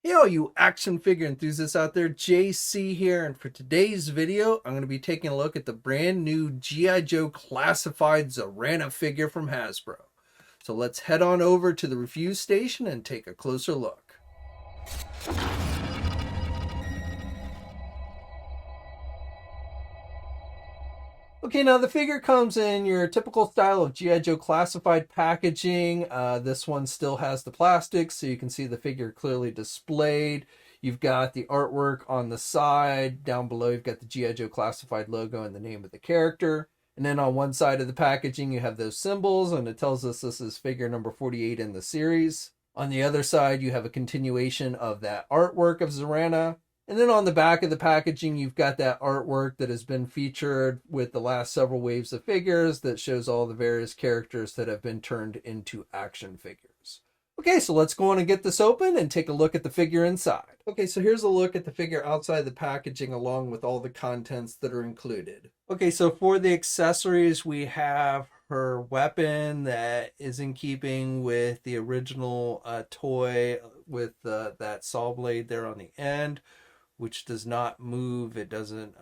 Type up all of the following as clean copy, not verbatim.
Hey all you action figure enthusiasts out there, JC here, and for today's video, I'm going to be taking a look at the brand new G.I. Joe classified Zarana figure from Hasbro. So let's head on over to the review station and take a closer look. Okay, now the figure comes in your typical style of G.I. Joe classified packaging. This one still has the plastic, so you can see the figure clearly displayed. You've got the artwork on the side. Down below, you've got the G.I. Joe classified logo and the name of the character. And then on one side of the packaging, you have those symbols, and it tells us this is figure number 48 in the series. On the other side, you have a continuation of that artwork of Zarana. And then on the back of the packaging, you've got that artwork that has been featured with the last several waves of figures that shows all the various characters that have been turned into action figures. Okay, so let's go on and get this open and take a look at the figure inside. Okay, so here's a look at the figure outside the packaging along with all the contents that are included. Okay, so for the accessories, we have her weapon that is in keeping with the original toy with that saw blade there on the end, which does not move. It doesn't,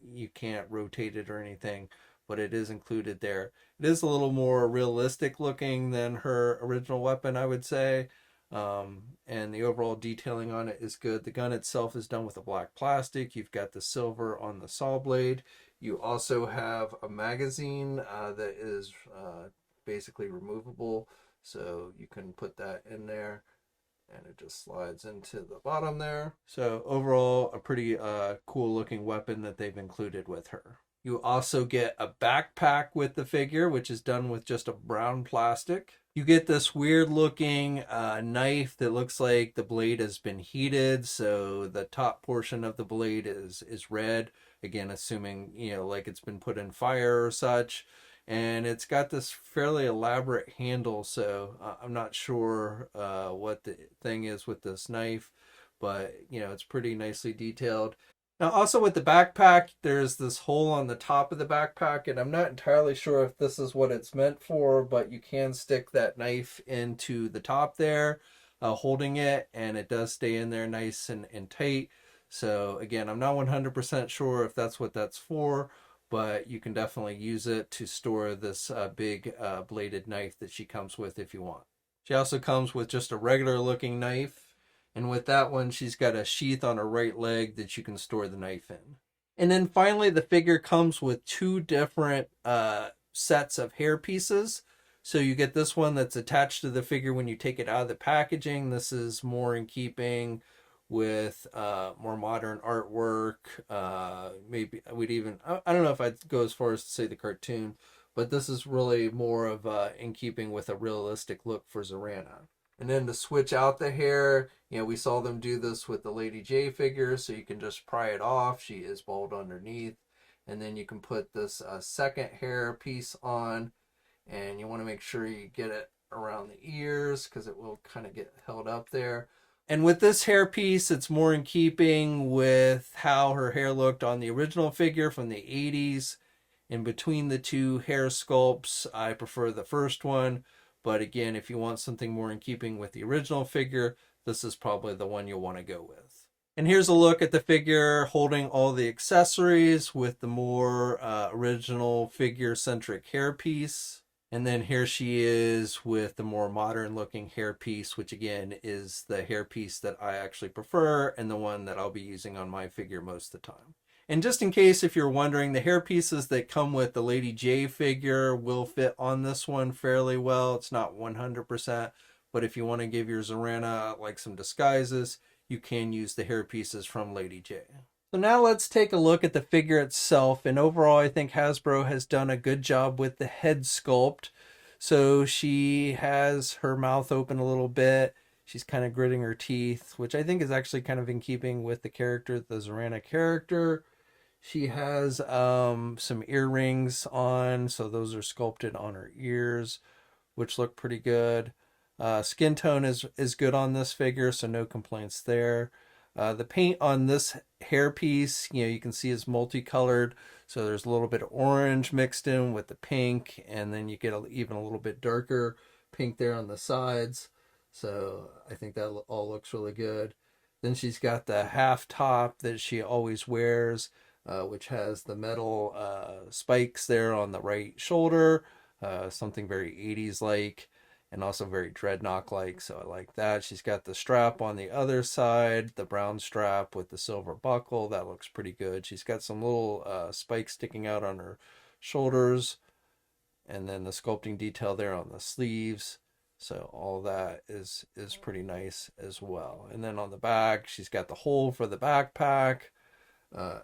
you can't rotate it or anything, but it is included there. It is a little more realistic looking than her original weapon, I would say. And the overall detailing on it is good. The gun itself is done with a black plastic. You've got the silver on the saw blade. You also have a magazine that is basically removable, so you can put that in there and it just slides into the bottom there. So overall, a pretty cool looking weapon that they've included with her. You also get a backpack with the figure, which is done with just a brown plastic. You get this weird looking knife that looks like the blade has been heated. So the top portion of the blade is red. Again, assuming, like it's been put in fire or such. And it's got this fairly elaborate handle, so I'm not sure what the thing is with this knife, but it's pretty nicely detailed. Now, also with the backpack, there's this hole on the top of the backpack, and I'm not entirely sure if this is what it's meant for, but you can stick that knife into the top there, holding it, and it does stay in there nice and tight. So again, I'm not 100% sure if that's what that's for, but you can definitely use it to store this big bladed knife that she comes with if you want. She also comes with just a regular looking knife, and with that one, she's got a sheath on her right leg that you can store the knife in. And then finally, the figure comes with two different sets of hair pieces. So you get this one that's attached to the figure when you take it out of the packaging. This is more in keeping with more modern artwork. Maybe I would even, I don't know if I'd go as far as to say the cartoon, but this is really more of in keeping with a realistic look for Zarana. And then to switch out the hair, we saw them do this with the Lady J figure, so you can just pry it off. She is bald underneath. And then you can put this second hair piece on, and you want to make sure you get it around the ears because it will kind of get held up there. And with this hair piece, it's more in keeping with how her hair looked on the original figure from the 80s. In between the two hair sculpts, I prefer the first one. But again, if you want something more in keeping with the original figure, this is probably the one you'll want to go with. And here's a look at the figure holding all the accessories with the more original figure-centric hairpiece. And then here she is with the more modern looking hairpiece, which again is the hairpiece that I actually prefer and the one that I'll be using on my figure most of the time. And just in case if you're wondering, the hairpieces that come with the Lady J figure will fit on this one fairly well. It's not 100%, but if you want to give your Zarana like some disguises, you can use the hairpieces from Lady J. So now let's take a look at the figure itself. And overall, I think Hasbro has done a good job with the head sculpt. So she has her mouth open a little bit. She's kind of gritting her teeth, which I think is actually kind of in keeping with the character, the Zarana character. She has some earrings on, so those are sculpted on her ears, which look pretty good. Skin tone is good on this figure, so no complaints there. The paint on this hairpiece, you can see is multicolored. So there's a little bit of orange mixed in with the pink, and then you get even a little bit darker pink there on the sides. So I think that all looks really good. Then she's got the half top that she always wears, which has the metal spikes there on the right shoulder, something very 80s like, and also very dreadnought like. So I like that. She's got the strap on the other side, the brown strap with the silver buckle. That looks pretty good. She's got some little spikes sticking out on her shoulders, and then the sculpting detail there on the sleeves. So all that is pretty nice as well. And then on the back, she's got the hole for the backpack.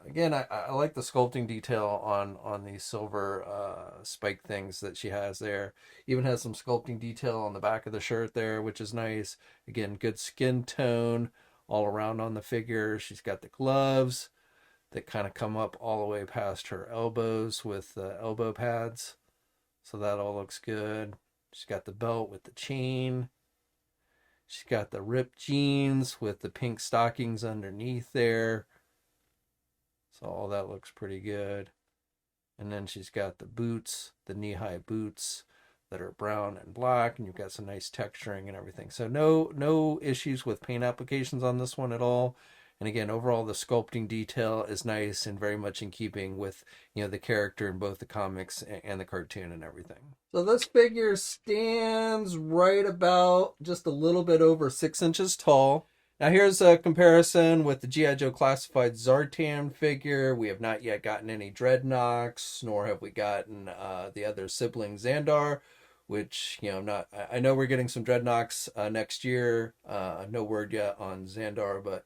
Again, I like the sculpting detail on these silver spike things that she has there. Even has some sculpting detail on the back of the shirt there, which is nice. Again, good skin tone all around on the figure. She's got the gloves that kind of come up all the way past her elbows with the elbow pads. So that all looks good. She's got the belt with the chain. She's got the ripped jeans with the pink stockings underneath there. So all that looks pretty good. And then she's got the boots, the knee-high boots that are brown and black, and you've got some nice texturing and everything. So no issues with paint applications on this one at all. And again, overall the sculpting detail is nice and very much in keeping with, you know, the character in both the comics and the cartoon and everything. So this figure stands right about just a little bit over 6 inches tall. Now here's a comparison with the G.I. Joe Classified Zartan figure. We have not yet gotten any Dreadnoks, nor have we gotten the other sibling Xandar, which, you know, I know we're getting some Dreadnoks next year. No word yet on Xandar, but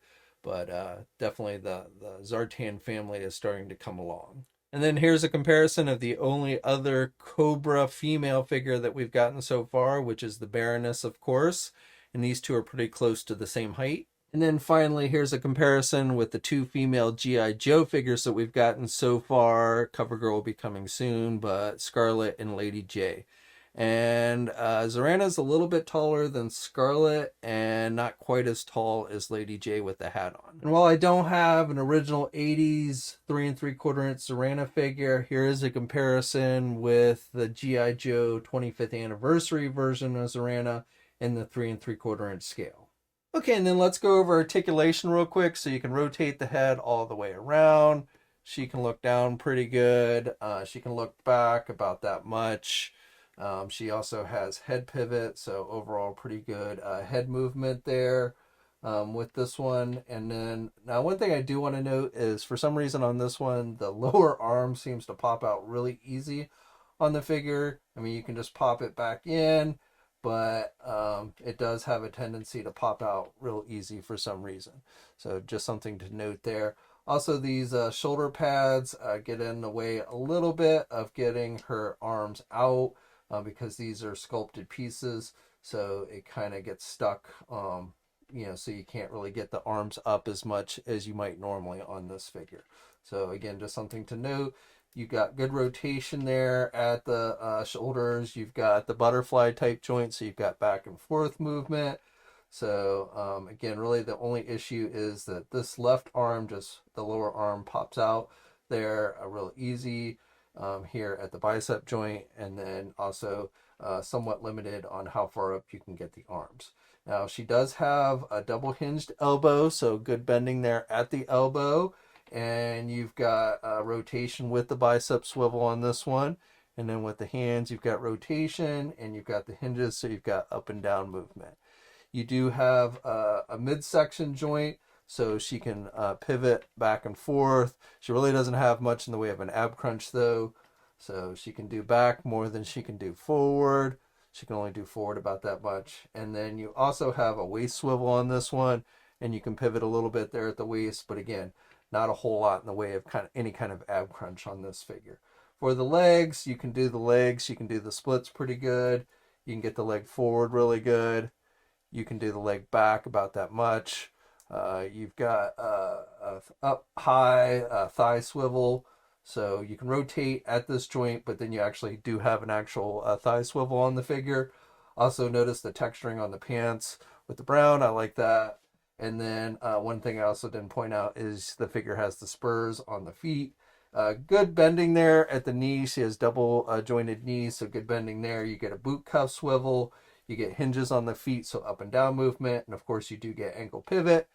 definitely the Zartan family is starting to come along. And then here's a comparison of the only other Cobra female figure that we've gotten so far, which is the Baroness, of course. And these two are pretty close to the same height. And then finally, here's a comparison with the two female G.I. Joe figures that we've gotten so far. CoverGirl will be coming soon, but Scarlet and Lady J. And Zarana is a little bit taller than Scarlet and not quite as tall as Lady J with the hat on. And while I don't have an original 80s 3 3/4 inch Zarana figure, here is a comparison with the G.I. Joe 25th anniversary version of Zarana in the 3 3/4 inch scale. Okay, and then let's go over articulation real quick. So you can rotate the head all the way around. She can look down pretty good. She can look back about that much. She also has head pivot, so overall pretty good head movement there with this one. And then now one thing I do want to note is for some reason on this one, the lower arm seems to pop out really easy on the figure. I mean, you can just pop it back in, but it does have a tendency to pop out real easy for some reason. So just something to note there. Also, these shoulder pads get in the way a little bit of getting her arms out. Because these are sculpted pieces, so it kind of gets stuck, you know, so you can't really get the arms up as much as you might normally on this figure. So again, just something to note. You've got good rotation there at the shoulders. You've got the butterfly type joint, so you've got back and forth movement. So again, really the only issue is that this left arm, just the lower arm pops out there real easy. Here at the bicep joint, and then also somewhat limited on how far up you can get the arms. Now she does have a double hinged elbow, so good bending there at the elbow, and you've got rotation with the bicep swivel on this one, and then with the hands you've got rotation and you've got the hinges, so you've got up and down movement. You do have a midsection joint, so she can pivot back and forth. She really doesn't have much in the way of an ab crunch though. So she can do back more than she can do forward. She can only do forward about that much. And then you also have a waist swivel on this one, and you can pivot a little bit there at the waist, but again, not a whole lot in the way of any kind of ab crunch on this figure. For the legs, you can do the legs. You can do the splits pretty good. You can get the leg forward really good. You can do the leg back about that much. You've got a up high thigh swivel, so you can rotate at this joint, but then you actually do have an actual thigh swivel on the figure. Also notice the texturing on the pants with the brown. I like that. And then one thing I also didn't point out is the figure has the spurs on the feet. Good bending there at the knee. She has double jointed knees, so good bending there. You get a boot cuff swivel. You get hinges on the feet, so up and down movement. And of course you do get ankle pivot.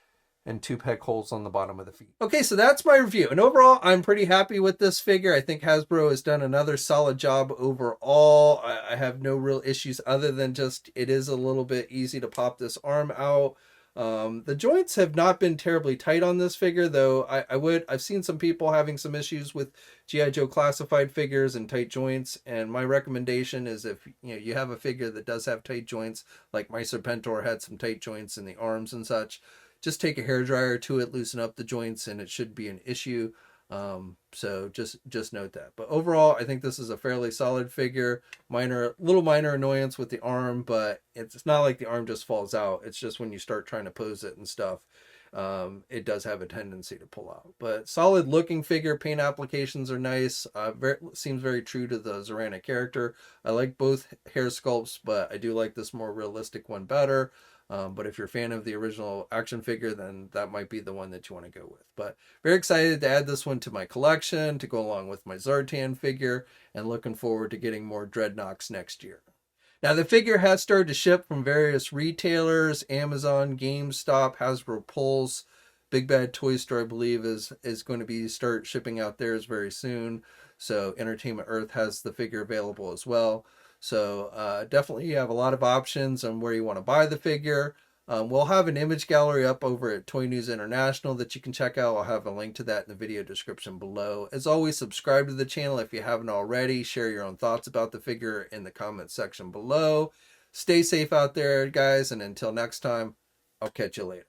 and 2 peg holes on the bottom of the feet. Okay, so that's my review. And overall, I'm pretty happy with this figure. I think Hasbro has done another solid job overall. I have no real issues other than just it is a little bit easy to pop this arm out. The joints have not been terribly tight on this figure, though I've seen some people having some issues with G.I. Joe classified figures and tight joints, and my recommendation is if you have a figure that does have tight joints, like my Serpentor had some tight joints in the arms and such, just take a hairdryer to it, loosen up the joints, and it should be an issue. So just note that. But overall, I think this is a fairly solid figure. Little minor annoyance with the arm, but it's not like the arm just falls out. It's just when you start trying to pose it and stuff, it does have a tendency to pull out. But solid looking figure. Paint applications are nice. Seems very true to the Zarana character. I like both hair sculpts, but I do like this more realistic one better. But if you're a fan of the original action figure, then that might be the one that you want to go with. But very excited to add this one to my collection to go along with my Zartan figure, and looking forward to getting more Dreadnoks next year. Now, the figure has started to ship from various retailers: Amazon, GameStop, Hasbro Pulse, Big Bad Toy Store, I believe, is going to start shipping out theirs very soon. So Entertainment Earth has the figure available as well. So definitely you have a lot of options on where you want to buy the figure. We'll have an image gallery up over at Toy News International that you can check out. I'll have a link to that in the video description below. As always, subscribe to the channel if you haven't already. Share your own thoughts about the figure in the comments section below. Stay safe out there, guys, and until next time, I'll catch you later.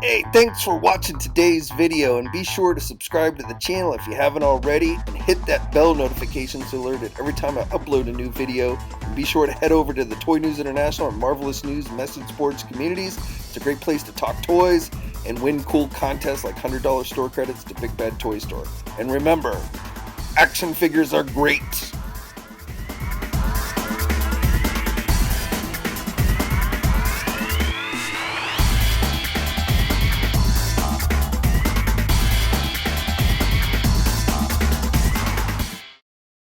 Hey, thanks for watching today's video, and be sure to subscribe to the channel if you haven't already, and hit that bell notification so alerted every time I upload a new video. And be sure to head over to the Toy News International and Marvelous News message boards communities. It's a great place to talk toys and win cool contests like $100 store credits to Big Bad Toy Store. And remember, action figures are great.